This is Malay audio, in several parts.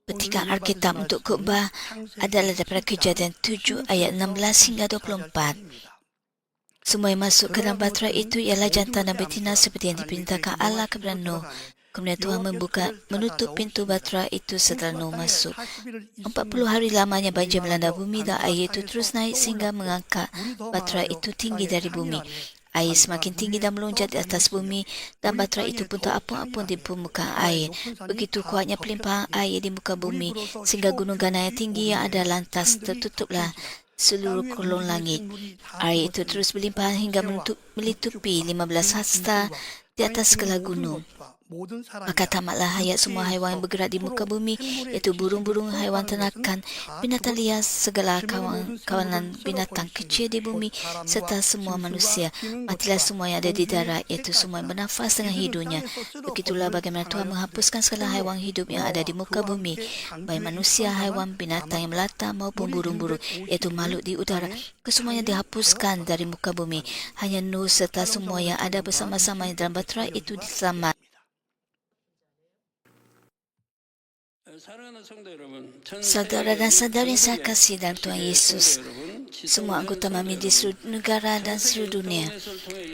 Petikan Alkitab untuk khotbah adalah daripada Kejadian 7 ayat 16 hingga 24. Semua yang masuk ke dalam batra itu ialah jantan dan betina seperti yang diperintahkan Allah kepada Nuh. Kemudian Tuhan menutup pintu batra itu setelah Nuh masuk. 40 hari lamanya banjir melanda bumi dan air itu terus naik sehingga mengangkat batra itu tinggi dari bumi. Air semakin tinggi dan melonjak di atas bumi dan batra itu pun tak apung-apung di permukaan air. Begitu kuatnya pelimpahan air di muka bumi sehingga gunung ganai yang tinggi yang ada lantas tertutuplah seluruh kolong langit. Air itu terus berlimpah hingga melitupi 15 hasta di atas segala gunung. Maka tamatlah hayat semua haiwan yang bergerak di muka bumi, iaitu burung-burung, haiwan ternakan, binatang liar, segala kawanan binatang kecil di bumi, serta semua manusia. Matilah semua yang ada di darat, iaitu semua yang bernafas dengan hidupnya. Begitulah bagaimana Tuhan menghapuskan segala haiwan hidup yang ada di muka bumi, baik manusia, haiwan, binatang yang melata maupun burung-burung, iaitu makhluk di udara. Kesemuanya dihapuskan dari muka bumi. Hanya Nuh serta semua yang ada bersama-sama dalam batra itu diselamat. Saudara dan saudari yang saya kasih dalam Tuhan Yesus, semua anggota MAMI di seluruh negara dan seluruh dunia,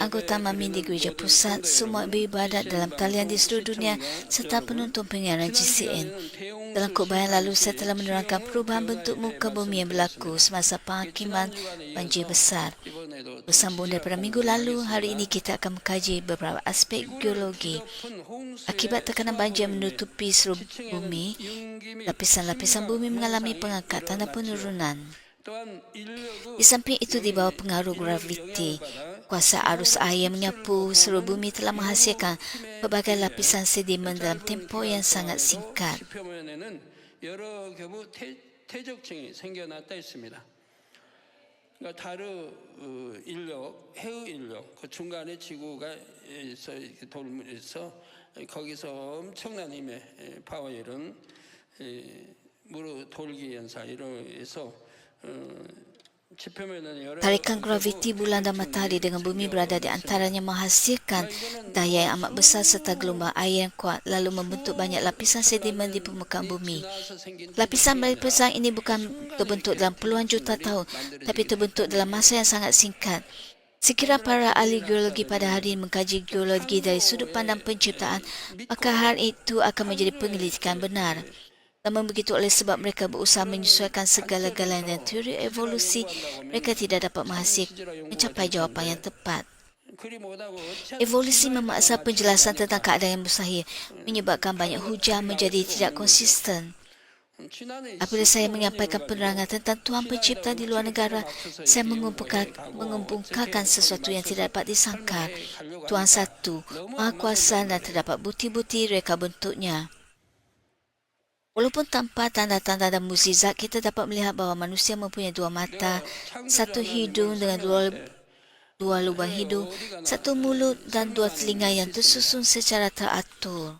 anggota MAMI di Gereja Pusat, semua beribadat dalam talian di seluruh dunia, serta penonton penyiaran GCN. Dalam khotbah yang lalu, saya telah menerangkan perubahan bentuk muka bumi yang berlaku semasa penghakiman banjir besar. Bersambung daripada minggu lalu, hari ini kita akan mengkaji beberapa aspek geologi. Akibat tekanan banjir menutupi seluruh bumi, lapisan-lapisan bumi mengalami pengangkatan dan penurunan. Di samping itu, di bawah pengaruh graviti, kuasa arus air yang menyapu seluruh bumi telah menghasilkan pelbagai lapisan sedimen dalam tempoh yang sangat singkat. 다르 인력, 해의 인력, 그 중간에 지구가 돌면서 거기서 엄청난 힘의 파워열은 무로 돌기 현상 이로해서 Tarikan graviti bulan dan matahari dengan bumi berada di antaranya menghasilkan daya yang amat besar serta gelombang air yang kuat lalu membentuk banyak lapisan sedimen di permukaan bumi. Lapisan ini bukan terbentuk dalam puluhan juta tahun, tapi terbentuk dalam masa yang sangat singkat. Sekiranya para ahli geologi pada hari ini mengkaji geologi dari sudut pandang penciptaan, maka hal itu akan menjadi penyelidikan benar. Namun begitu oleh sebab mereka berusaha menyesuaikan segala-galanya dan teori evolusi, mereka tidak dapat mencapai jawapan yang tepat. Evolusi memaksa penjelasan tentang keadaan yang mustahil, menyebabkan banyak hujan menjadi tidak konsisten. Apabila saya menyampaikan penerangan tentang Tuhan Pencipta di luar negara, saya mengemukakan sesuatu yang tidak dapat disangka. Tuhan satu, Maha Kuasa dan terdapat bukti-bukti reka bentuknya. Walaupun tanpa tanda-tanda dan mukjizat, kita dapat melihat bahawa manusia mempunyai dua mata, satu hidung dengan dua lubang hidung, satu mulut dan dua telinga yang tersusun secara teratur.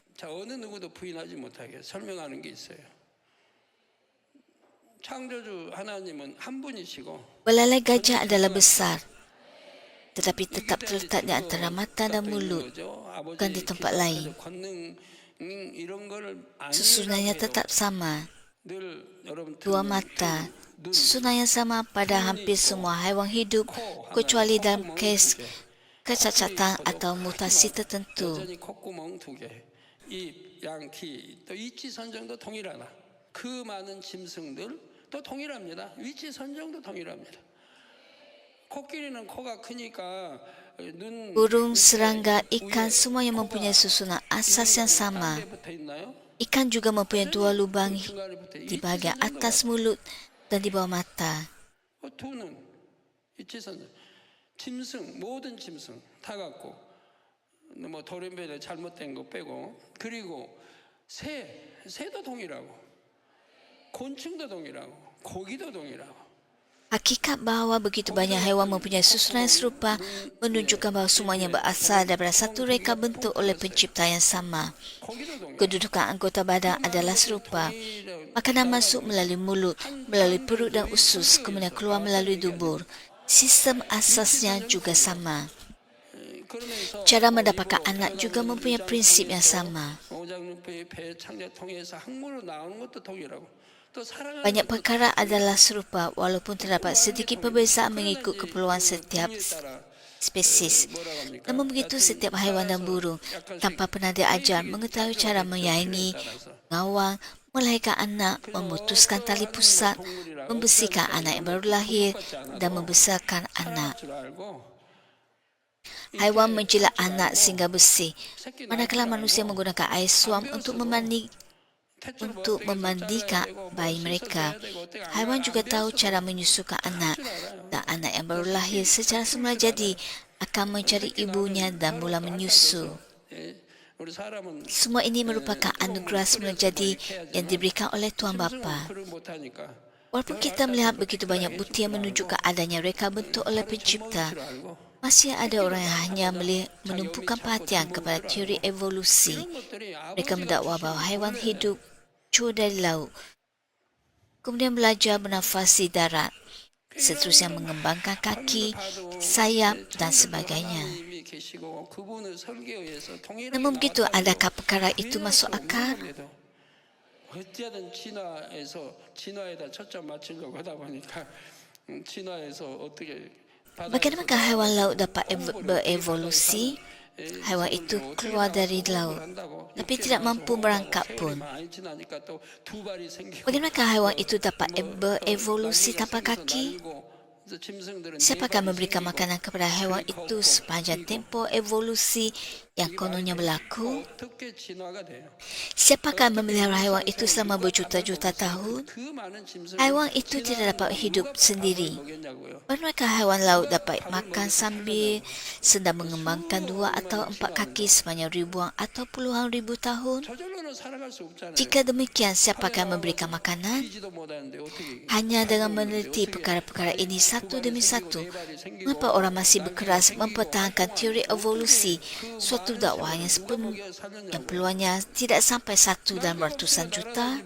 Belalai gajah adalah besar, tetapi tetap terletak di antara mata dan mulut, bukan di tempat lain. Susunannya tetap sama. Dua mata. Susunan yang sama pada hampir semua haiwan hidup, kecuali dalam kes kecacatan atau mutasi tertentu. Burung, serangga, ikan semuanya mempunyai susunan asas yang sama. Ikan juga mempunyai dua lubang di bahagian atas mulut dan di bawah mata. Hakikat bahawa begitu banyak haiwan mempunyai susunan yang serupa menunjukkan bahawa semuanya berasal daripada satu reka bentuk oleh pencipta yang sama. Kedudukan anggota badan adalah serupa. Makanan masuk melalui mulut, melalui perut dan usus, kemudian keluar melalui dubur. Sistem asasnya juga sama. Cara mendapatkan anak juga mempunyai prinsip yang sama. 배 창작 통해서 학문으로 나오는 것도 동일하고 또 사랑하는 Banyak 것도 perkara adalah serupa walaupun terdapat sedikit perbezaan mengikut keperluan setiap spesies. Namun begitu, setiap haiwan dan burung tanpa pernah diajar mengetahui cara menyayangi, mengawal, melahirkan anak, memutuskan tali pusat, membersihkan anak yang baru lahir dan membesarkan anak. Haiwan menjilat anak sehingga bersih, manakala manusia menggunakan air suam untuk memandikan bayi mereka. Haiwan juga tahu cara menyusukan anak, dan anak yang baru lahir secara semula jadi akan mencari ibunya dan mula menyusu. Semua ini merupakan anugerah semula jadi yang diberikan oleh Tuhan Bapa. Walaupun kita melihat begitu banyak bukti yang menunjukkan adanya reka bentuk oleh Pencipta, masih ada orang yang hanya menumpukan perhatian kepada teori evolusi. Mereka mendakwa bahawa haiwan hidup cur dari laut, kemudian belajar bernafas di darat, seterusnya mengembangkan kaki, sayap dan sebagainya. Namun begitu, adakah perkara itu masuk akal? 어찌하든 진화에다 초점 맞추려고 하다 보니까 진화에서 어떻게 Bagaimanakah haiwan laut dapat berevolusi? Haiwan itu keluar dari laut, tapi tidak mampu merangkak pun. Bagaimanakah haiwan itu dapat berevolusi tanpa kaki? Siapakah memberikan makanan kepada haiwan itu sepanjang tempoh evolusi yang kononnya berlaku? Siapakah memelihara haiwan itu selama berjuta-juta tahun? Haiwan itu tidak dapat hidup sendiri. Bagaimanakah haiwan laut dapat makan sambil sedang mengembangkan 2 atau 4 kaki sepanjang ribuan atau puluhan ribu tahun? Jika demikian, siapakah memberikan makanan? Hanya dengan meneliti perkara-perkara ini satu demi satu, mengapa orang masih berkeras mempertahankan teori evolusi, suatu dakwah yang peluangnya tidak sampai 1 dalam ratusan juta?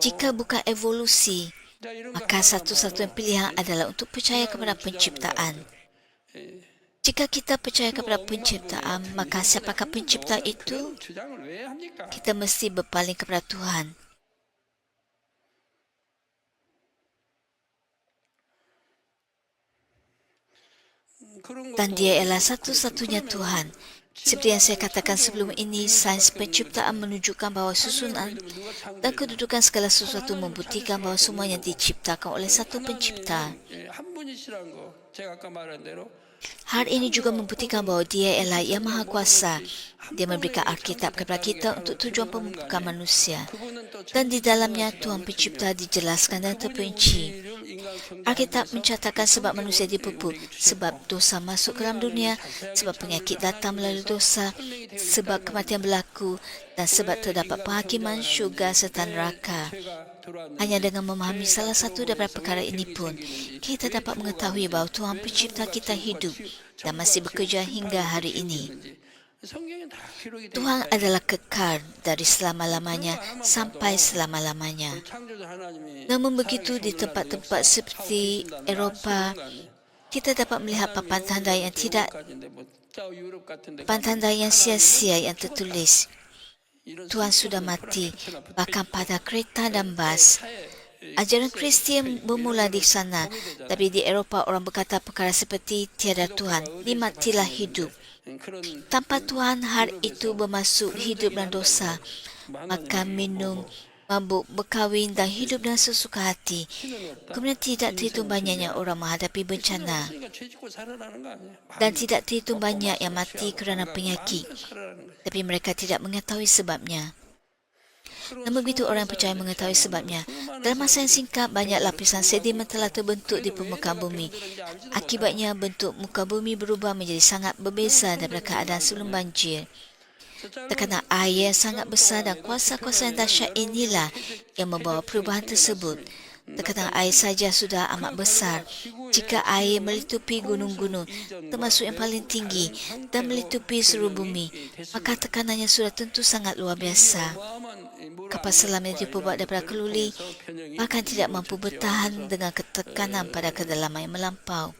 Jika bukan evolusi, maka satu-satunya pilihan adalah untuk percaya kepada penciptaan. Jika kita percaya kepada penciptaan, maka siapakah pencipta itu? Kita mesti berpaling kepada Tuhan. Dan Dia ialah satu-satunya Tuhan. Seperti yang saya katakan sebelum ini, sains penciptaan menunjukkan bahawa susunan dan kedudukan segala sesuatu membuktikan bahawa semuanya diciptakan oleh satu pencipta. Hal ini juga membuktikan bahawa Dia ialah Yang Maha Kuasa. Dia memberikan Alkitab kepada kita untuk tujuan pemupukan manusia. Dan di dalamnya Tuhan Pencipta dijelaskan dan terperinci. Alkitab mencatatkan sebab manusia dipupuk, sebab dosa masuk ke dalam dunia, sebab penyakit datang melalui dosa, sebab kematian berlaku, dan sebab terdapat penghakiman syurga serta neraka. Hanya dengan memahami salah satu daripada perkara ini pun, kita dapat mengetahui bahawa Tuhan Pencipta kita hidup dan masih bekerja hingga hari ini. Tuhan adalah kekal dari selama-lamanya sampai selama-lamanya. Namun begitu, di tempat-tempat seperti Eropah, kita dapat melihat papan tanda yang sia-sia yang tertulis, Tuhan sudah mati, bahkan pada kereta dan bas. Ajaran Kristian bermula di sana, tapi di Eropah orang berkata perkara seperti tiada Tuhan, dimatilah hidup. Tanpa Tuhan, hari itu bermasuk hidup dan dosa, makan, minum, mabuk, berkahwin dan hidup dengan sesuka hati. Kemudian tidak terhitung banyaknya orang menghadapi bencana, dan tidak terhitung banyak yang mati kerana penyakit, tapi mereka tidak mengetahui sebabnya. Namun begitu orang yang percaya mengetahui sebabnya. Dalam masa yang singkat, banyak lapisan sedimen telah terbentuk di permukaan bumi. Akibatnya, bentuk muka bumi berubah menjadi sangat berbeza daripada keadaan sebelum banjir. Tekanan air yang sangat besar dan kuasa-kuasa yang dahsyat inilah yang membawa perubahan tersebut. Tekanan air saja sudah amat besar. Jika air melitupi gunung-gunung, termasuk yang paling tinggi, dan melitupi seluruh bumi, maka tekanannya sudah tentu sangat luar biasa. Kapal selam yang diperbuat daripada keluli bahkan tidak mampu bertahan dengan ketekanan pada kedalaman yang melampau.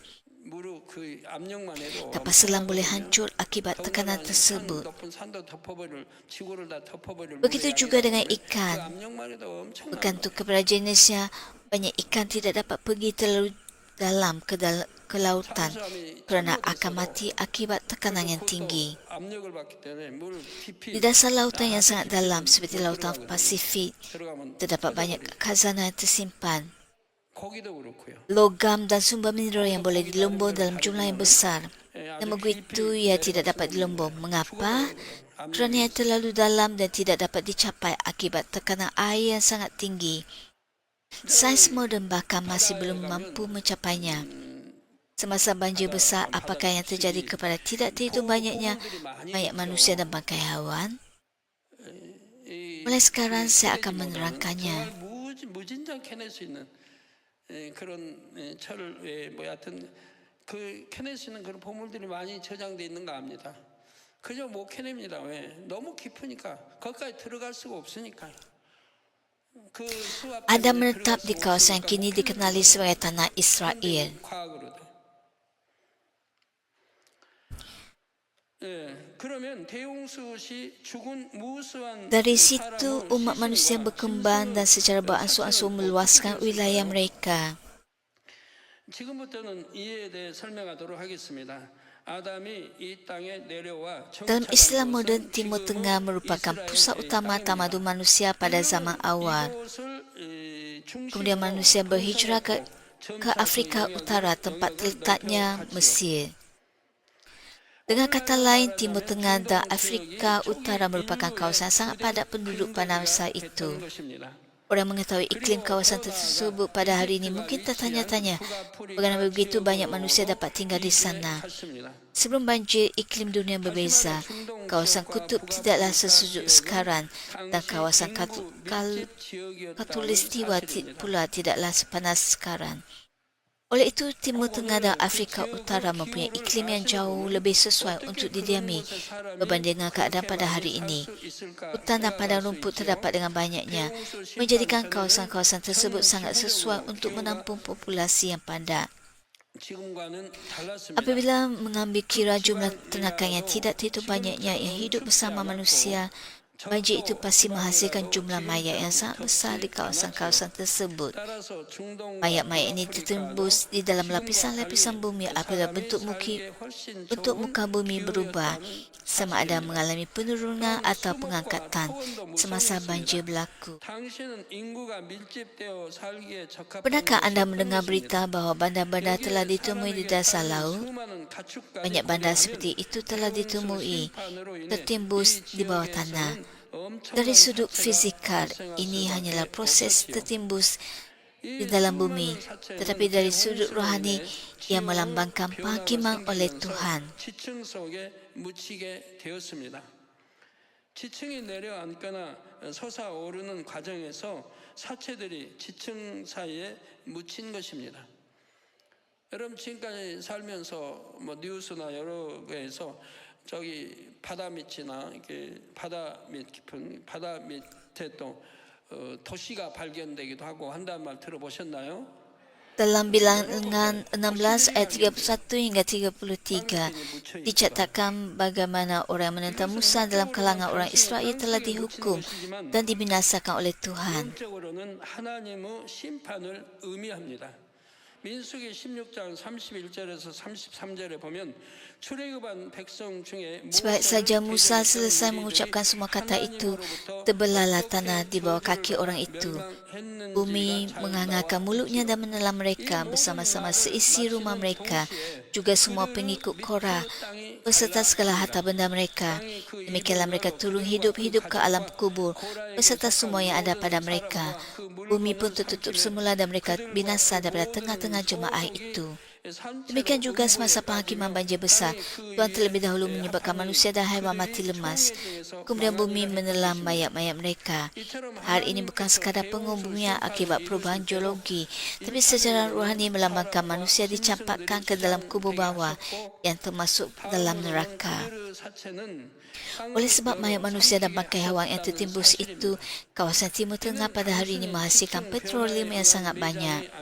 그 압력만 해도 Kapal selam boleh 엄청나거든요. hancur akibat tekanan 더군다나 tersebut. 산 높은 산도 덮어버릴, 지구를 다 덮어버릴 Begitu 물의 juga 양이라고 dengan 하면 ikan. 그 압력만 해도 엄청난 Bergantung 거예요. kepada jenisnya, banyak ikan tidak dapat pergi terlalu dalam ke lautan 잠수함이 kerana akan 착륙했어도 mati akibat tekanan yang 그것도 tinggi. 압력을 받기 때문에 물 깊이 Di dasar lautan yang sangat 아주 dalam 깊이는 seperti 못 lautan 들어가거든요. Pasifik, 들어가면 terdapat banyak 터져버리죠. khazanah yang tersimpan. 고기도 그렇고요. Logam dan sumber mineral yang boleh 고기 dilumbur 다른 dalam 데로 jumlah yang 가지고는, besar. 아주 Namun begitu 깊이 ia tidak 내려갈 dapat 수가 dilumbur. 없는 거예요. Mengapa? 죽어버리거든요. Kerana ia 압력이 terlalu dalam dan tidak dapat dicapai akibat tekanan air yang sangat tinggi. Sains moden bahkan masih belum mampu mencapainya. Semasa banjir besar, apakah yang terjadi kepada tidak terhitung banyaknya mayat manusia dan bangkai hewan? Mulai sekarang saya akan menerangkannya. 정말 무진장 캐낼 수 있는 그런 철, 여하튼 그 캐낼 수 있는 그런 보물들이 많이 저장돼 있는가 합니다. 그저 못 캐냅니다. 왜? 너무 깊으니까 거기까지 들어갈 수가 없으니까요. 그 수압 Adam 때문에 menetap 들어갈 di 수가 kawasan 없으니까 kini 못 dikenali 캐내는 sebagai tanah 거예요. Israel. 과학으로도. 그러면 대홍수시 죽은 무수한 Dari situ umat manusia berkembang dan secara beransur-ansur meluaskan wilayah mereka. 지금부터는 이에 대해 설명하도록 하겠습니다. 아담이 이 땅에 내려와 Dalam Islam 정착한 moden, 곳은 Timur 지금의 Tengah merupakan pusat 이스라엘의 utama tamadun 땅입니다. manusia pada zaman awal. 이곳을 Kemudian 중심으로 manusia berhijrah ke 점차 Afrika 그 Utara, 영역을 tempat terletaknya 넓혀갔지요. Mesir. Dengan kata lain, Timur Tengah dan Afrika Utara merupakan kawasan sangat padat penduduk pada masa itu. Orang mengetahui iklim kawasan tersebut pada hari ini mungkin tertanya-tanya bagaimana begitu banyak manusia dapat tinggal di sana. Sebelum banjir, iklim dunia berbeza. Kawasan kutub tidaklah sesejuk sekarang dan kawasan khatulistiwa pula tidaklah sepanas sekarang. Oleh itu, Timur Tengah dan Afrika Utara mempunyai iklim yang jauh lebih sesuai untuk didiami berbanding dengan keadaan pada hari ini. Hutan dan padang rumput terdapat dengan banyaknya, menjadikan kawasan-kawasan tersebut sangat sesuai untuk menampung populasi yang padat. Apabila mengambil kira jumlah ternakan yang tidak terhitung banyaknya yang hidup bersama manusia, banjir itu pasti menghasilkan jumlah mayat yang sangat besar di kawasan-kawasan tersebut. Mayat-mayat ini tertembus di dalam lapisan-lapisan bumi apabila bentuk muka bumi berubah, sama ada mengalami penurunan atau pengangkatan semasa banjir berlaku. Pernahkah anda mendengar berita bahawa bandar-bandar telah ditemui di dasar laut? Banyak bandar seperti itu telah ditemui tertimbus di bawah tanah. Dari sudut fizikal, ini hanyalah proses tertimbus di dalam bumi, tetapi dari sudut rohani, ia melambangkan penghakiman oleh Tuhan. 지층이 내려앉거나 솟아오르는 과정에서 사체들이 지층 사이에 묻힌 것입니다. 여러분 지금까지 살면서 뉴스나 여러 개에서 저기 바다 밑이나 이렇게 바다 밑 깊은 바다 밑에 또 도시가 발견되기도 하고 한다는 말 들어보셨나요? Dalam bilangan 16 ayat 31 hingga 33, dicatatkan bagaimana orang menentang Musa dalam kalangan orang Israel telah dihukum dan dibinasakan oleh Tuhan. 민수기 16장 31절에서 33절에 보면 출애굽한 백성 중에 Sebaik saja Musa selesai mengucapkan semua kata itu, terbelahlah tanah di bawah kaki orang itu. Bumi menghangarkan mulutnya dan menelan mereka bersama-sama seisi rumah mereka, juga semua pengikut Korah, beserta segala harta benda mereka. Demikianlah mereka turun hidup-hidup ke alam kubur, beserta semua yang ada pada mereka. Bumi pun tertutup semula dan mereka binasa daripada tengah-tengah jemaah itu. Demikian juga semasa penghakiman banjir besar, Tuhan terlebih dahulu menyebabkan manusia dan haiwan mati lemas. Kemudian bumi menelan mayat-mayat mereka. Hal ini bukan sekadar pengubumian akibat perubahan geologi, tapi secara rohani melambangkan manusia dicampakkan ke dalam kubur bawah yang termasuk dalam neraka. Oleh sebab mayat manusia dan bangkai hewan yang tertimbus itu, kawasan Timur Tengah pada hari ini menghasilkan petroleum yang sangat banyak.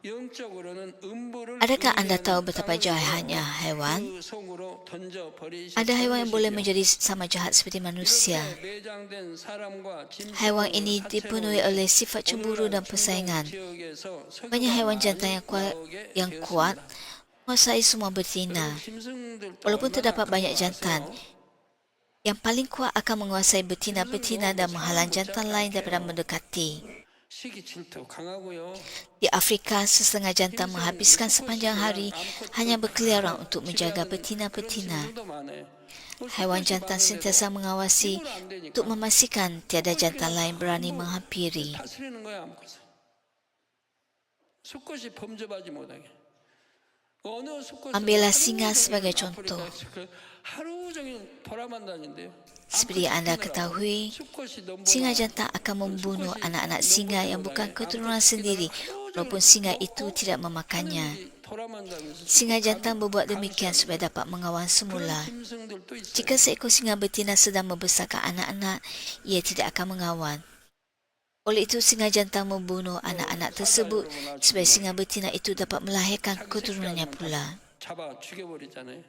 영적으로는 음부를 Adakah anda 의미하는 tahu betapa 땅을 jahatnya 그 hewan? 속으로 던져 Ada hewan yang boleh 버리셨다는 것이지요. menjadi sama jahat seperti manusia. 이렇게 매장된 사람과 Hewan 짐승으로 ini dipenuhi oleh sifat cemburu dan 오늘날 중동 persaingan. 지역에서 Banyak 석유가 hewan 많이 jantan 나오게 yang kuat 되었습니다. menguasai semua 여러분 betina. 짐승들도 Walaupun 얼마나 terdapat 큰 banyak 거 jantan, 아세요? yang paling kuat akan menguasai betina-betina dan menghalang jantan lain daripada mendekati. 시기 질투 강하고요. Di Afrika, setengah jantan 힘센 menghabiskan sepanjang hari 수컷들은 hanya 암컷을 berkeliaran 다 untuk menjaga 지배하는 그런 betina-betina. 짐승들도 많아요. Hewan 수컷이 jantan 많은데도 sentiasa mengawasi 힘으로 안 되니까 untuk memastikan tiada jantan lain berani 전부 menghampiri. 다스리는 거야 암컷을. 수컷이 범접하지 못하게. 어느 수컷은 Ambillah 하루 singa 종일 sebagai contoh. 아프리카에서 하루 종일 돌아만 다닌대요. Seperti anda ketahui, singa jantan akan membunuh anak-anak singa yang bukan keturunan sendiri walaupun singa itu tidak memakannya. Singa jantan berbuat demikian supaya dapat mengawal semula. Jika seekor singa betina sedang membesarkan anak-anak, ia tidak akan mengawal. Oleh itu, singa jantan membunuh anak-anak tersebut supaya singa betina itu dapat melahirkan keturunannya pula. 잡아 죽여버리잖아요.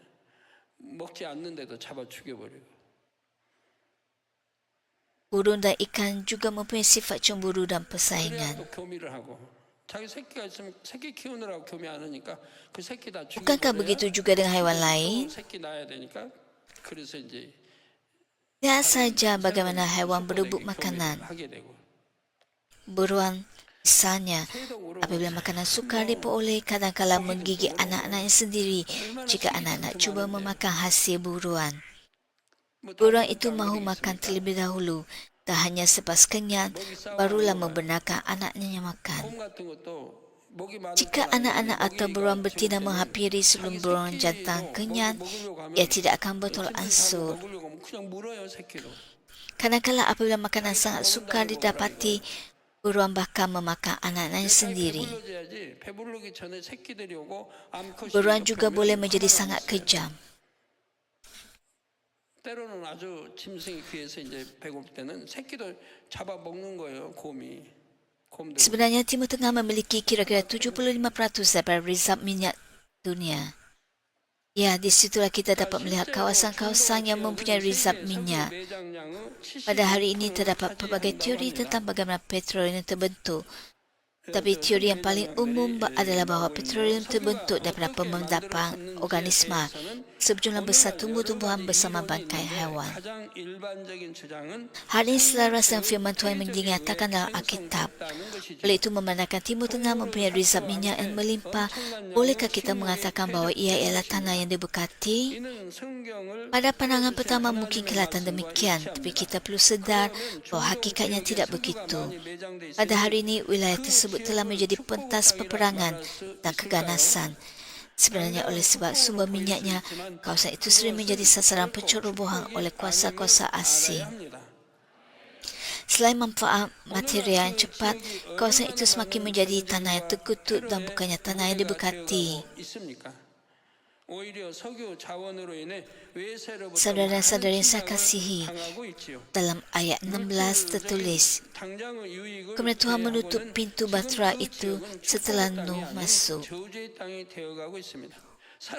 먹지 않는데도 잡아 죽여버리고. Burung dan ikan juga mempunyai sifat cemburu dan 그래야 persaingan. 또 교미를 하고 자기 새끼가 있으면 새끼 키우느라고 교미 안 하니까 그 새끼 다 Bukankah begitu juga dengan haiwan lain? 새끼 낳아야 되니까 그래서 이제 Lihat saja bagaimana haiwan berebut makanan. 하게 되고 Beruang, misalnya, 세독으로 apabila makanan sukar diperoleh, kadang-kadang menggigit anak-anaknya sendiri jika anak-anak cuba memakan hasil buruan. Burung itu mahu makan terlebih dahulu, tak hanya selepas kenyang, barulah membenarkan anaknya makan. 곰 같은 것도 목이 많을 Jika 줄 anak-anak 알았는데 atau 먹이가 beruang 지금 betina 때문에 menghampiri sebelum 자기 beruang 새끼도 jantan kenyang, 먹이려고 하면 ia tidak akan betul 어쨌든 ansur. 먹으려고 하면 그냥 물어요 새끼도. Kadang-kadang apabila makanan sangat sukar didapati, beruang bahkan memakan anak-anaknya sendiri. 배불러줘야지. 배부르기 전에 새끼들이 오고 암컷이 Beruang juga 옆에 boleh 오면 menjadi 가만히 sangat 있어요. kejam. 때로는 아주 짐승이 귀해서 이제 배고플 때는 새끼도 잡아 먹는 거예요. 곰들. Sebenarnya Timur Tengah memiliki kira-kira 75% daripada resap minyak dunia. Ya, di situlah kita dapat melihat kawasan-kawasan yang mempunyai resap minyak. Pada hari ini terdapat pelbagai teori tentang bagaimana petroleum terbentuk. Tapi teori yang paling umum adalah bahawa petroleum terbentuk daripada pemendapan organisma, sejumlah besar tumbuh-tumbuhan bersama bangkai haiwan. Hal ini selaras dengan firman Tuhan yang dinyatakan dalam Alkitab. Oleh itu, memandangkan Timur Tengah mempunyai resap minyak yang melimpah, bolehkah kita mengatakan bahawa ia ialah tanah yang diberkati? Pada pandangan pertama mungkin kelihatan demikian, tapi kita perlu sedar bahawa hakikatnya tidak begitu. Pada hari ini, wilayah tersebut telah menjadi pentas peperangan dan keganasan. Sebenarnya oleh sebab sumber minyaknya, kawasan itu sering menjadi sasaran pencerobohan oleh kuasa-kuasa asing. Selain manfaat material yang cepat, kawasan itu semakin menjadi tanah yang terkutuk dan bukannya tanah yang diberkati. Saudara-saudari yang saya kasihi, dalam ayat 16 tertulis, kemudian Tuhan menutup pintu Batra itu setelah Nuh masuk.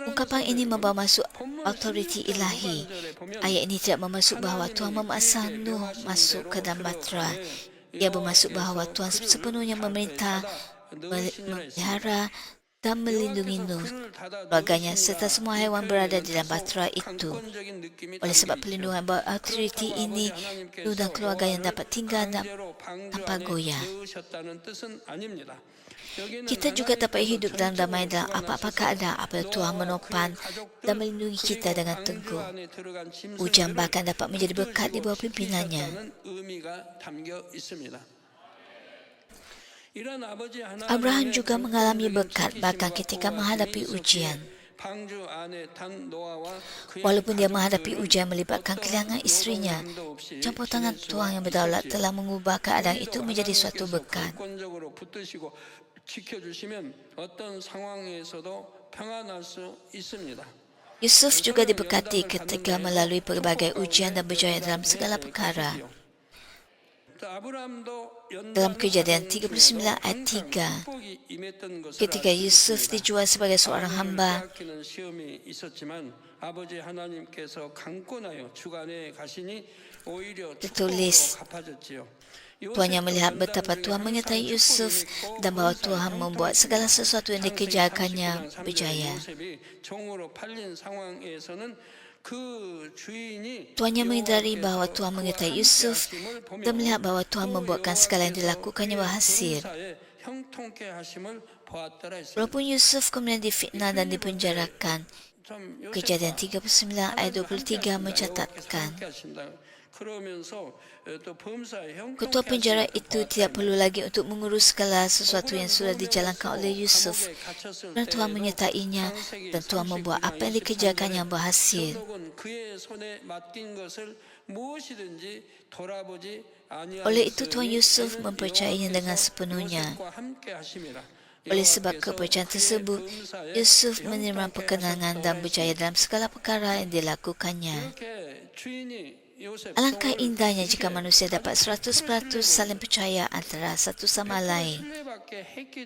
Ungkapan ini membawa masuk autoriti ilahi. Ayat ini tidak bermaksud bahawa Tuhan memaksa Nuh masuk ke dalam Batra. Ia bermaksud bahawa Tuhan sepenuhnya memerintah, memelihara dan melindungi Nuh, keluarganya serta semua haiwan berada di dalam Batra itu. Oleh sebab perlindungan bawah autoriti ini, Nuh dan keluarga yang dapat tinggal tanpa goyah. Kita juga dapat hidup dalam damai dalam apa-apa keadaan apabila Tuhan menopang dan melindungi kita dengan teguh. Hujan bahkan dapat menjadi berkat di bawah pimpinannya. Abraham juga mengalami berkat bahkan ketika menghadapi ujian. Walaupun dia menghadapi ujian melibatkan kehilangan isterinya, campur tangan Tuhan yang berdaulat telah mengubah keadaan itu menjadi suatu berkat. Yusuf juga diberkati ketika melalui pelbagai ujian dan berjaya dalam segala perkara. Dalam Kejadian 39 ayat 3, ketika Yusuf dijual sebagai seorang hamba, tertulis, tuannya melihat betapa Tuhan menyertai Yusuf dan bahwa Tuhan membuat segala sesuatu yang dikerjakannya berjaya. Tuannya menyadari bahwa Tuhan menyertai Yusuf dan melihat bahwa Tuhan membuatkan segala yang dilakukannya berhasil. Walaupun Yusuf kemudian difitnah dan dipenjarakan, Kejadian 39 ayat 23 mencatatkan, ketua penjara itu tidak perlu lagi untuk mengurus segala sesuatu yang sudah dijalankan oleh Yusuf, kerana Tuhan menyertainya dan Tuhan membuat apa yang dikerjakannya berhasil. Oleh itu Tuan Yusuf mempercayainya dengan sepenuhnya. Oleh sebab kepercayaan tersebut, Yusuf menerima perkenangan dan berjaya dalam segala perkara yang dilakukannya. Alangkah indahnya jika manusia dapat 100% saling percaya antara satu sama lain.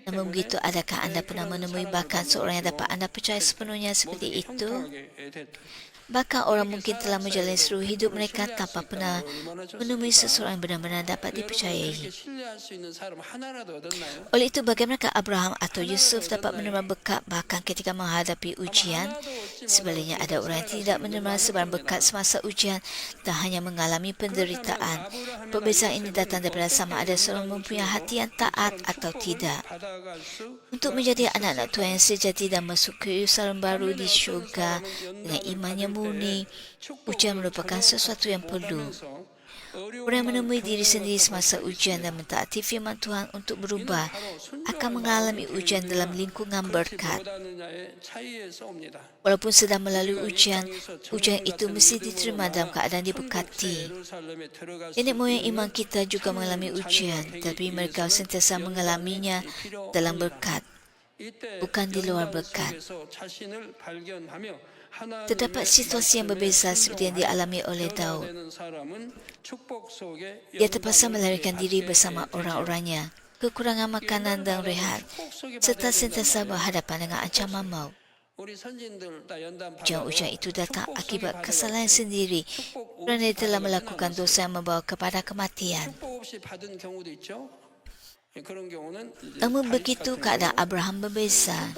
Namun begitu, adakah anda pernah menemui bahkan seorang yang dapat anda percaya sepenuhnya seperti itu? Bahkan orang mungkin telah menjalani seluruh hidup mereka tanpa pernah menemui seseorang yang benar-benar dapat dipercayai. Oleh itu, bagaimanakah Abraham atau Yusuf dapat menerima berkat bahkan ketika menghadapi ujian? Sebaliknya, ada orang yang tidak menerima sebarang berkat semasa ujian dan hanya mengalami penderitaan. Perbezaan ini datang daripada sama ada seorang mempunyai hati yang taat atau tidak. Untuk menjadi anak-anak Tuhan yang sejati dan masuk ke Yerusalem baru di syurga dengan iman yang murni, ujian merupakan sesuatu yang perlu. Orang yang menemui diri sendiri semasa ujian dan mentaati firman Tuhan untuk berubah akan mengalami ujian dalam lingkungan berkat. Walaupun sedang melalui ujian itu mesti diterima dalam keadaan diberkati. Nenek moyang iman kita juga mengalami ujian, tapi mereka sentiasa mengalaminya dalam berkat, bukan di luar berkat. Terdapat situasi yang berbeza seperti yang dialami oleh Daud. Dia terpaksa melarikan diri bersama orang-orangnya, kekurangan makanan dan rehat, serta sentiasa berhadapan dengan ancaman maut. Ujian itu datang akibat kesalahan sendiri kerana dia telah melakukan dosa yang membawa kepada kematian. Namun begitu keadaan Abraham berbeza.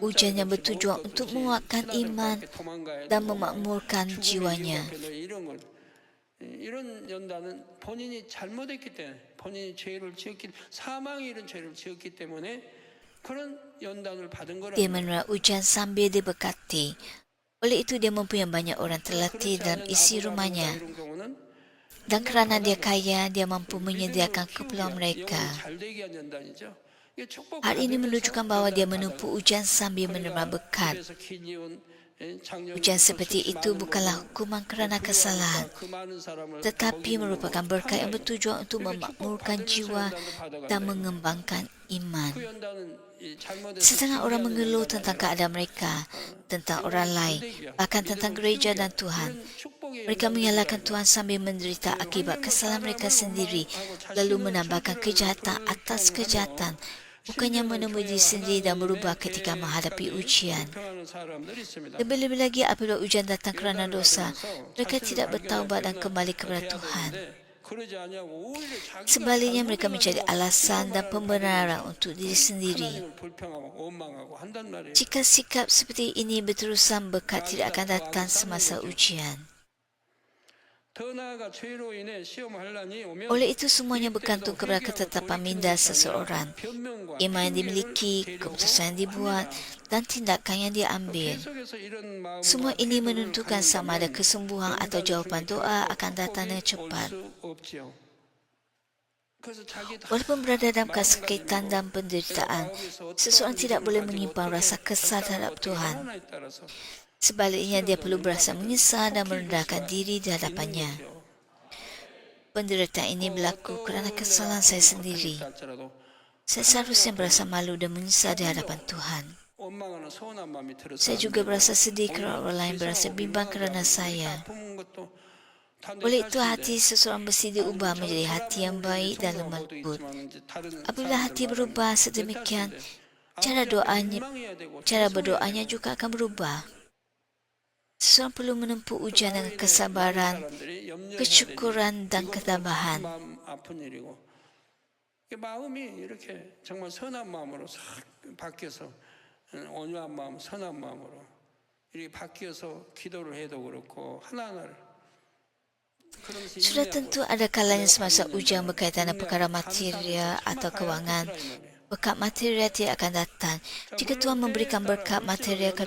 Ujian yang bertujuan untuk menguatkan iman dan memakmurkan jiwanya. Dia menerima ujian sambil diberkati. Oleh itu dia mempunyai banyak orang terlatih dalam isi rumahnya. Dan kerana dia kaya, dia mampu menyediakan keperluan mereka. Hal ini menunjukkan bahawa dia menempuh ujian sambil menerima berkat. Ujian seperti itu bukanlah hukuman kerana kesalahan, tetapi merupakan berkat yang bertujuan untuk memakmurkan jiwa dan mengembangkan iman. Setengah orang mengeluh tentang keadaan mereka, tentang orang lain, bahkan tentang gereja dan Tuhan. Mereka menyalahkan Tuhan sambil menderita akibat kesalahan mereka sendiri, lalu menambahkan kejahatan atas kejahatan, bukannya menemui diri sendiri dan berubah ketika menghadapi ujian. Lebih-lebih lagi apabila ujian datang kerana dosa, mereka tidak bertaubat dan kembali kepada Tuhan. Sebaliknya mereka mencari alasan dan pembenaran untuk diri sendiri. Jika sikap seperti ini berterusan, berkat tidak akan datang semasa ujian. Oleh itu semuanya bergantung kepada ketetapan minda seseorang, iman yang dimiliki, keputusan yang dibuat dan tindakan yang diambil. Semua ini menentukan sama ada kesembuhan atau jawapan doa akan datang dengan cepat. Walaupun berada dalam kesakitan dan penderitaan, seseorang tidak boleh menyimpan rasa kesal terhadap Tuhan. Sebaliknya, dia perlu berasa menyesal dan merendahkan diri di hadapannya. Penderitaan ini berlaku kerana kesalahan saya sendiri. Saya seharusnya berasa malu dan menyesal di hadapan Tuhan. Saya juga berasa sedih kerana orang lain berasa bimbang kerana saya. Oleh itu hati seseorang mesti diubah menjadi hati yang baik dan lemah lembut. Apabila hati berubah sedemikian, cara doanya, cara berdoanya juga akan berubah. Seseorang perlu menempuh ujian dengan kesabaran, kesyukuran dan ketabahan. 마음이 이렇게 정말 선한 마음으로 싹 바뀌어서 온유한 마음, 선한 마음으로 이렇게 바뀌어서 기도를 해도 그렇고 하나하나를 Sudah tentu ada kalanya semasa ujian berkaitan dengan perkara material atau kewangan. Berkat material tidak akan datang. Jika Tuhan memberikan berkat material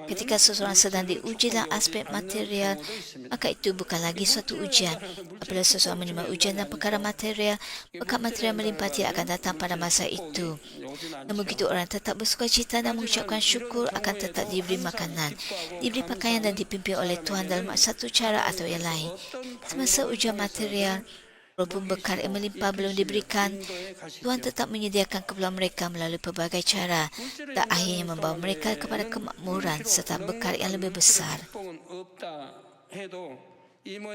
ketika seseorang sedang diuji dalam aspek material, maka itu bukan lagi suatu ujian. Apabila seseorang menerima ujian dalam perkara material, berkat material melimpah tidak akan datang pada masa itu. Namun begitu orang tetap bersukacita dan mengucapkan syukur akan tetap diberi makanan, diberi pakaian dan dipimpin oleh Tuhan dalam satu cara atau yang lain. Semasa ujian material, walaupun berkat yang melimpah belum diberikan, Tuhan tetap menyediakan keperluan mereka melalui pelbagai cara dan akhirnya membawa mereka kepada kemakmuran serta berkat yang lebih besar.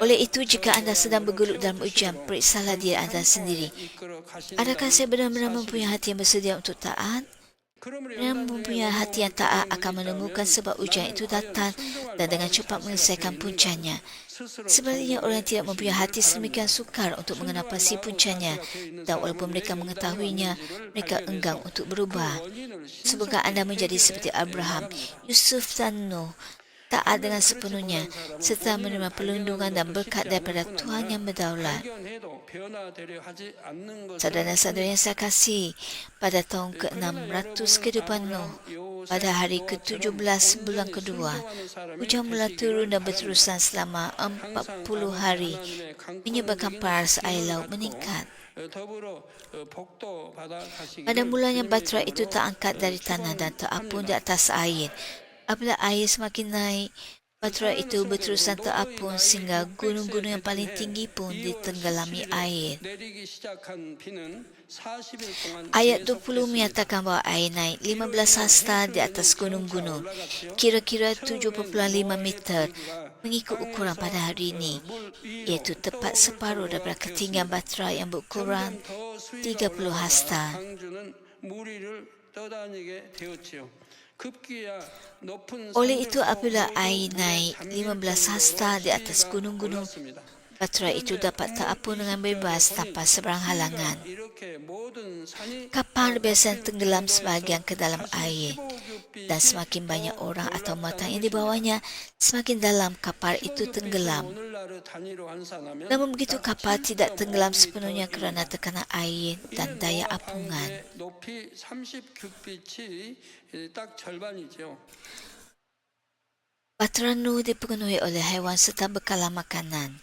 Oleh itu, jika anda sedang bergelut dalam ujian, periksalah diri anda sendiri. Adakah saya benar-benar mempunyai hati yang bersedia untuk taat? Yang mempunyai hati yang taat akan menemukan sebab ujian itu datang dan dengan cepat menyelesaikan puncanya. Sebaliknya, orang yang tidak mempunyai hati sedemikian sukar untuk mengenal pasti puncanya dan walaupun mereka mengetahuinya, mereka enggan untuk berubah. Semoga anda menjadi seperti Abraham, Yusuf dan Nuh, taat dengan sepenuhnya serta menerima perlindungan dan berkat daripada Tuhan yang berdaulat. Saudara-saudara yang saya kasih, pada tahun ke-600 kehidupan Nuh, pada hari ke-17 bulan kedua, hujan mula turun dan berterusan selama 40 hari, menyebabkan paras air laut meningkat. Pada mulanya batra itu tak angkat dari tanah dan terapung di atas air. Apabila air semakin naik, batra itu berterusan terapung sehingga gunung-gunung yang paling tinggi pun ditenggelami air. Ayat 20 menyatakan bahawa air naik 15 hasta di atas gunung-gunung, kira-kira 7.5 meter, mengikut ukuran pada hari ini, iaitu tepat separuh daripada ketinggian batra yang berukuran 30 hasta. Oleh itu, apabila air naik 15 hasta di atas gunung-gunung, batra itu dapat terapung dengan bebas tanpa sebarang halangan. Kapal biasanya tenggelam sebahagian ke dalam air, dan semakin banyak orang atau muatan yang dibawanya, semakin dalam kapal itu tenggelam. Namun begitu, kapal tidak tenggelam sepenuhnya kerana tekanan air dan daya apungan. Batra Nuh dipenuhi oleh haiwan serta bekalan makanan.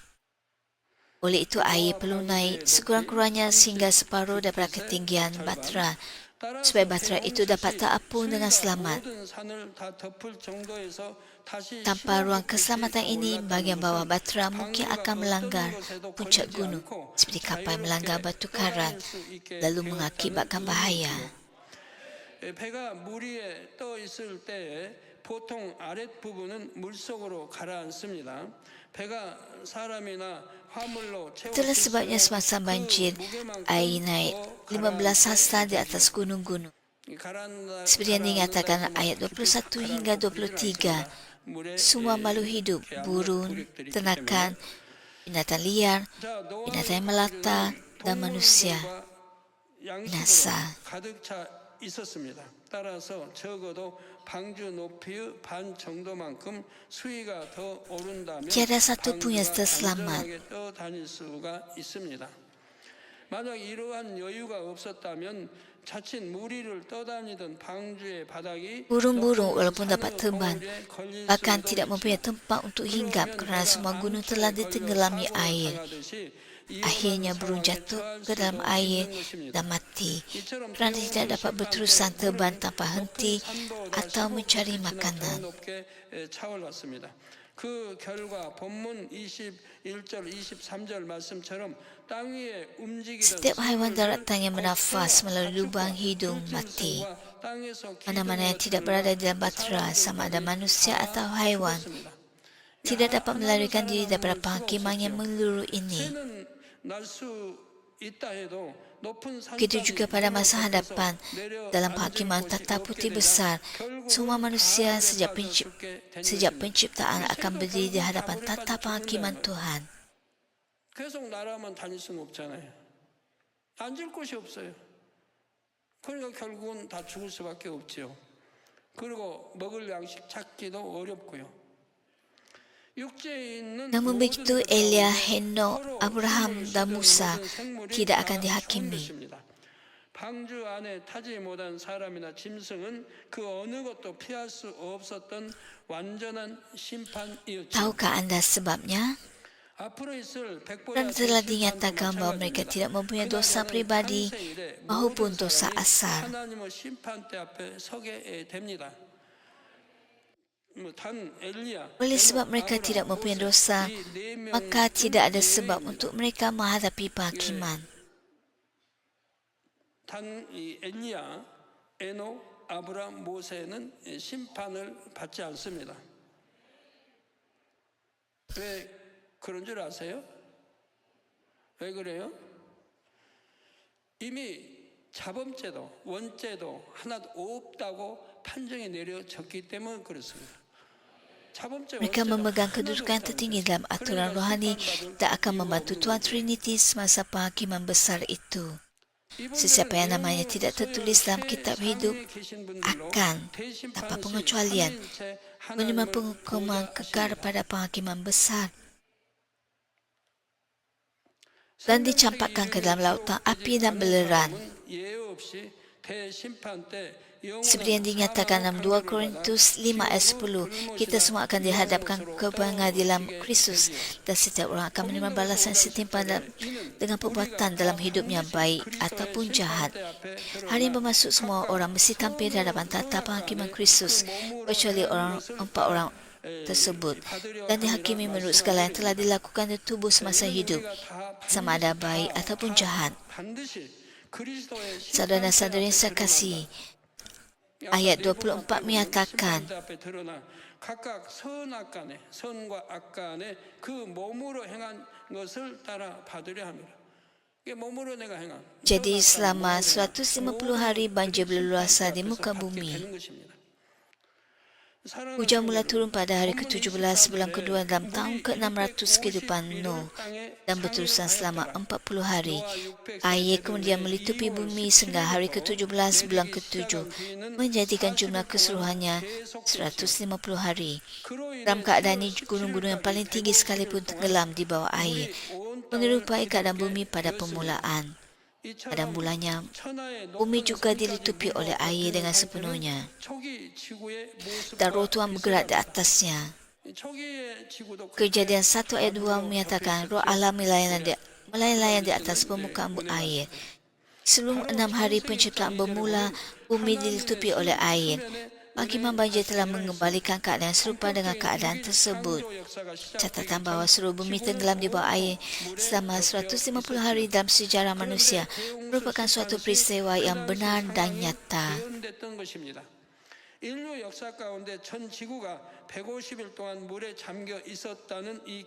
Oleh itu, air perlu naik sekurang-kurangnya sehingga separuh daripada ketinggian batra, supaya batra itu dapat terapung dengan selamat. Tanpa ruang keselamatan ini, bahagian bawah batra mungkin akan melanggar puncak gunung, seperti kapal melanggar batu karang, lalu mengakibatkan bahaya. 배가 물 위에 떠 있을 때 보통 아랫부분은 물속으로 가라앉습니다. 배가 사람이나 화물로 Itulah sebabnya semasa banjir, air naik 15 hasta di atas gunung-gunung. Seperti yang dinyatakan ayat 21 hingga 23, semua makhluk hidup, burung, ternakan, binatang liar, binatang yang melata, dan manusia binasa. 있었습니다. 따라서 적어도 방주 높이의 반 정도만큼 수위가 더 오른다면 Tiada satu pun yang terselamat. 떠다닐 수가 있습니다. 만약 이러한 여유가 없었다면 자칫 무리를 떠다니던 방주의 바닥이 Burung-burung walaupun dapat terbang, bahkan tidak mempunyai tempat untuk hinggap kerana semua gunung telah ditenggelami air. Akhirnya burung jatuh ke dalam air dan mati kerana tidak dapat berterusan terbang tanpa henti atau mencari makanan. 그 결과 본문 21절 23절 말씀처럼 땅 위에 움직이던 Setiap haiwan daratan yang bernafas melalui lubang hidung mati. Mana-mana yang tidak berada di dalam batra, sama ada manusia atau haiwan, tidak dapat melarikan diri daripada penghakiman yang menyeluruh ini. 새는 날 수 있다 해도 높은 Begitu 산장이 juga pada masa 덮어서 hadapan dalam 내려앉을 penghakiman 곳이 takhta 없게 putih 되면 besar, 결국은 semua manusia 가물에 sejak 빠져 죽게 되는 sejak 것입니다. penciptaan 우리 akan 새도 berdiri di 결국 hadapan 가물에 takhta 빠져 penghakiman 죽는다는 거예요. Tuhan. 계속 나라만 다닐 수는 없잖아요. 앉을 곳이 없어요. 그러니까 결국은 다 죽을 수밖에 없지요. 그리고 먹을 양식 찾기도 어렵고요. 육지에 있는 Namun 모든 begitu 것 Elia, 가운데 Henok, 서로 Abraham 힘을 dan 쓰던 Musa 모든 생물이 tidak 다 akan dihakimi. 손댔습니다. 방주 안에 타지 못한 사람이나 짐승은 그 어느 것도 피할 수 없었던 완전한 심판이었죠. Tahukah anda sebabnya? 앞으로 있을 백보자 Dan telah 대심판도 dinyatakan bahawa mereka 마찬가지입니다. tidak mempunyai dosa 그날에는 pribadi 창세 이래 maupun 모든 dosa 사람이 asal. 하나님의 심판대 앞에 서게 됩니다. 단 엘리야, Oleh sebab 에녹, mereka tidak 아브라함, mempunyai 모세 dosa, 이 네 maka 명은 tidak ada sebab 예외입니다. untuk mereka menghadapi penghakiman. 단 이 엘리야, 에녹, 아브라함, 모세는 심판을 받지 않습니다. 왜 그런 줄 아세요? 왜 그래요? 이미 자범죄도 원죄도 하나도 없다고 판정이 내려졌기 때문에 그렇습니다. 자범죄 Mereka 원죄도 memegang 하나도 kedudukan 없다는 tertinggi 거예요. dalam aturan 그러니까 rohani 심판받을 tak akan 이유가 membantu 없는 Tuhan 거죠. Trinity semasa penghakiman besar itu. 이분들은 Sesiapa yang namanya 영원 tidak tertulis dalam 서열 kitab hidup 최상위에 계신 분들로 akan 대심판 tanpa 시 pengecualian 삼위일체 menerima 하나님을 penghukuman kekal 보좌하십니다. pada penghakiman besar dan dicampakkan ke dalam lautan api dan belerang. Seperti yang dinyatakan dalam 2 Korintus 5 ayat 10, kita semua akan dihadapkan ke pengadilan Kristus dan setiap orang akan menerima balasan setimpal dengan perbuatan dalam hidupnya baik ataupun jahat. Hari yang bermaksud semua orang mesti tampil di hadapan takhta penghakiman Kristus kecuali empat orang tersebut dan dihakimi menurut segala yang telah dilakukan di tubuh semasa hidup, sama ada baik ataupun jahat. Saudara-saudari yang saya kasihi, ayat 24 menyatakan 각각 선악간에 선과 악간에 그 몸으로 행한 것을 따라 받으려 합니다. 이게 몸으로 내가 행한. jadi selama 150 hari banjir berluasa di muka bumi. Hujan mula turun pada hari ke-17 bulan kedua dalam tahun ke-600 kehidupan Nuh dan berterusan selama 40 hari. Air kemudian melitupi bumi sehingga hari ke-17 bulan ke-7 menjadikan jumlah keseluruhannya 150 hari. Dalam keadaan ini, gunung-gunung yang paling tinggi sekalipun tenggelam di bawah air, menyerupai keadaan bumi pada permulaan. Pada mulanya, bumi juga dilitupi oleh air dengan sepenuhnya dan roh Tuhan bergerak di atasnya. Kejadian 1 ayat 2 menyatakan roh Allah melayang di atas permukaan air. Sebelum 6 hari penciptaan bermula, bumi dilitupi oleh air. Penghakiman banjir telah mengembalikan keadaan serupa dengan keadaan tersebut. Catatan bahawa seluruh bumi tenggelam di bawah air selama 150 hari dalam sejarah manusia merupakan suatu peristiwa yang benar dan nyata. 인류 역사 가운데 전 지구가 150일 동안 물에 잠겨 있었다는 이